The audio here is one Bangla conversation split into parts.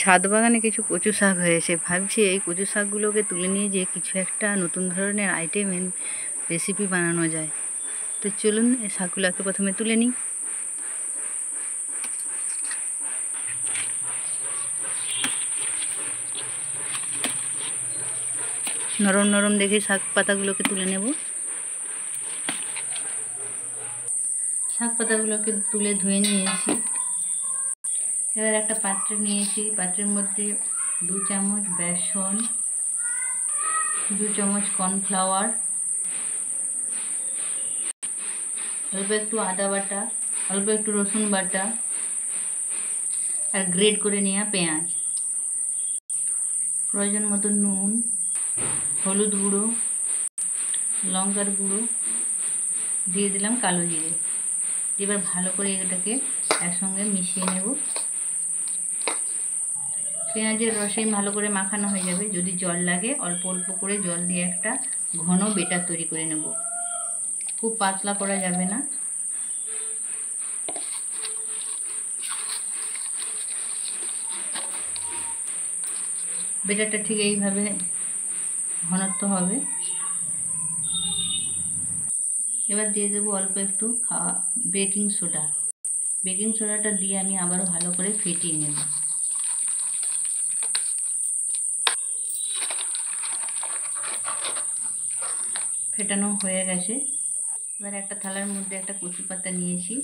ছাদ বাগানে কিছু কচু শাক হয়েছে। ভাবছি এই কচু শাকগুলোকে তুলে নিয়ে যে কিছু একটা নতুন ধরনের আইটেম রেসিপি বানানো যায়। তো চলুন এই শাকগুলোকে প্রথমে তুলে নিই। নরম নরম দেখে শাক পাতাগুলোকে তুলে নেব। শাক পাতাগুলোকে তুলে ধুয়ে নিয়েছি। এবার একটা পাত্র নিয়েছি, পাত্রের মধ্যে 2 চামচ বেসন, 2 চামচ কর্নফ্লাওয়ার, অল্প একটু আদা বাটা, অল্প একটু রসুন বাটা আর গ্রেট করে নেওয়া পেঁয়াজ, প্রয়োজন মতো নুন, হলুদ গুঁড়ো, লঙ্কার গুঁড়ো, দিয়ে দিলাম কালো জিরে। এবার ভালো করে এটাকে একসঙ্গে মিশিয়ে নেব। পেঁয়াজের রসে ভালো করে মাখানো হয়ে যাবে। যদি জল লাগে অল্প অল্প করে জল দিয়ে একটা ঘন বেটার তৈরি করে নেব। খুব পাতলা করা যাবে না। বেটারটা ঠিক এইভাবে ঘনত্ব হবে। এবার দিয়ে দেবো অল্প একটু বেকিং সোডা। বেকিং সোডাটা দিয়ে আমি আবারও ভালো করে ফেটিয়ে নেব। ফেটানো হয়ে গেছে। এবার একটা থালার মধ্যে একটা কচু পাতা নিয়েছি,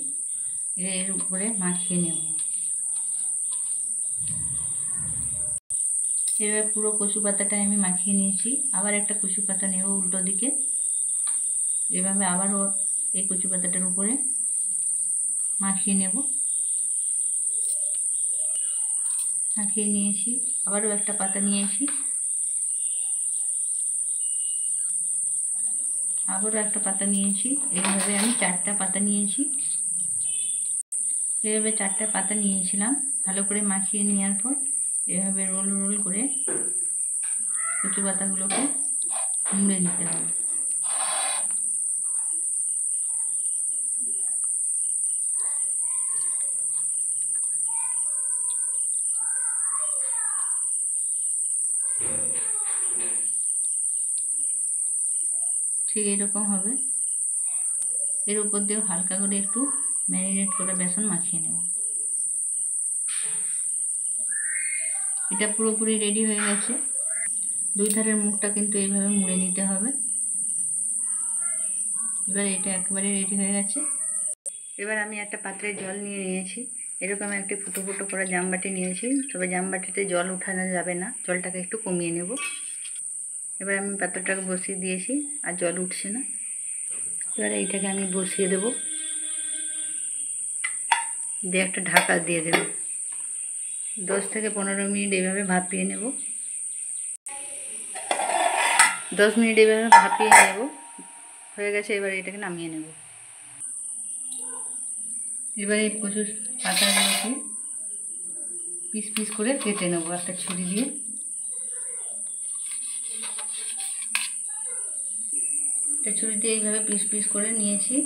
এর উপরে মাখিয়ে নেব। এবার পুরো কচু পাতাটা আমি মাখিয়ে নিয়েছি। আবার একটা কচু পাতা নেব উল্টো দিকে। এভাবে আবারও এই কচু পাতাটার উপরে মাখিয়ে নেব। মাখিয়ে নিয়েছি। আবারও একটা পাতা নিয়েছি, আবারও একটা পাতা নিয়েছি। এইভাবে আমি 4টা পাতা নিয়েছি। এভাবে 4টা পাতা নিয়েছিলাম। ভালো করে মাখিয়ে নেওয়ার পর এভাবে রোল রোল করে কচু পাতাগুলোকে মুড়ে নিতে হবে। ঠিক এরকম হবে। এর উপর দিয়েও হালকা করে একটু ম্যারিনেট করে বেসন মাখিয়ে নেব। এটা পুরোপুরি রেডি হয়ে গেছে। 2 ধারের মুখটা কিন্তু এইভাবে মুড়ে নিতে হবে। এবার এটা একেবারে রেডি হয়ে গেছে। এবার আমি একটা পাত্রে জল নিয়ে নিয়েছি। এরকম একটি ফুটো ফুটো করে জামবাটি নিয়েছি। তবে জামবাটিতে জল উঠানো যাবে না, জলটাকে একটু কমিয়ে নেব। এবার আমি পাত্রটাকে বসিয়ে দিয়েছি, আর জল উঠছে না। এবার এইটাকে আমি বসিয়ে দেব, দিয়ে একটা ঢাকা দিয়ে দেব। 10 থেকে 15 মিনিট এইভাবে ভাপিয়ে নেব। 10 মিনিট এইভাবে ভাপিয়ে নেব। হয়ে গেছে। এবার এটাকে নামিয়ে নেব। এবার এই কচু পাতাগুলোকে পিস পিস করে কেটে নেব একটা ছুরি দিয়ে। একটা ছুরি দিয়ে এইভাবে পিস পিস করে নিয়েছি।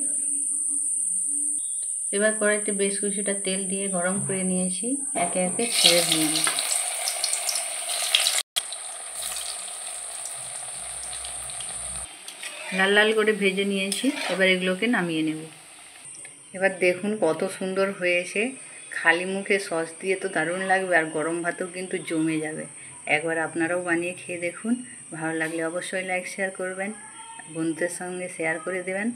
এবার কড়াইতে বেশ কিছুটা তেল দিয়ে গরম করে নিয়েছি। একে একে ছেড়ে দিয়ে লাল লাল করে ভেজে নিয়েছি। এবার এগুলোকে নামিয়ে নেব। এবার দেখুন কত সুন্দর হয়েছে। খালি মুখে সস দিয়ে তো দারুণ লাগবে, আর গরম ভাতেও কিন্তু জমে যাবে। একবার আপনারাও বানিয়ে খেয়ে দেখুন। ভালো লাগলে অবশ্যই লাইক শেয়ার করবেন, বন্ধুদের সঙ্গে শেয়ার করে দেবেন।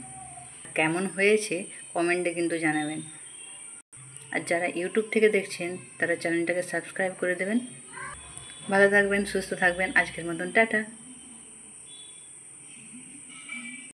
কেমন হয়েছে কমেন্টে কিন্তু জানাবেন। আর যারা ইউটিউব থেকে দেখছেন তারা চ্যানেলটাকে সাবস্ক্রাইব করে দেবেন। ভালো থাকবেন, সুস্থ থাকবেন। আজকের মতন টাটা।